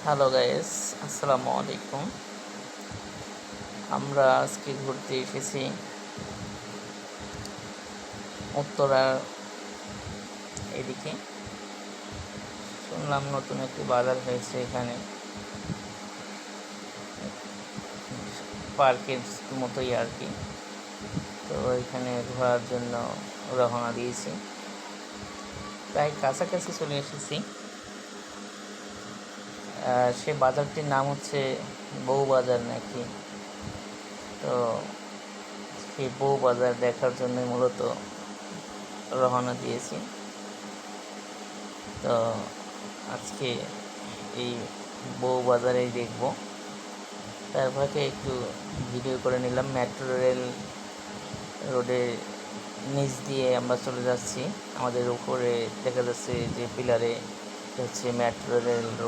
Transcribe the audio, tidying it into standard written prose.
Hello guys, আসসালামু আলাইকুম। আমরা আজকে ঘুরতে এসেছি উত্তরার এদিকে। শুনলাম নতুন একটি বাজার হয়েছে এখানে, পার্কের মতোই আর কি। তো এখানে ঘোরার জন্য রওনা দিয়েছি, প্রায় কাছাকাছি চলে এসেছি। সে বাজারটির নাম হচ্ছে বউ বাজার নাকি। তো সেই বউ বাজার দেখার জন্যই মূলত রওনা দিয়েছি। তো আজকে এই বউ বাজারেই দেখব। তার ফাঁকে একটু ভিডিও করে নিলাম। মেট্রো রেল রোডের নিচ দিয়ে আমরা চলে যাচ্ছি। আমাদের উপরে দেখা যাচ্ছে যে পিলারে হচ্ছে মেট্রো রেল রোড।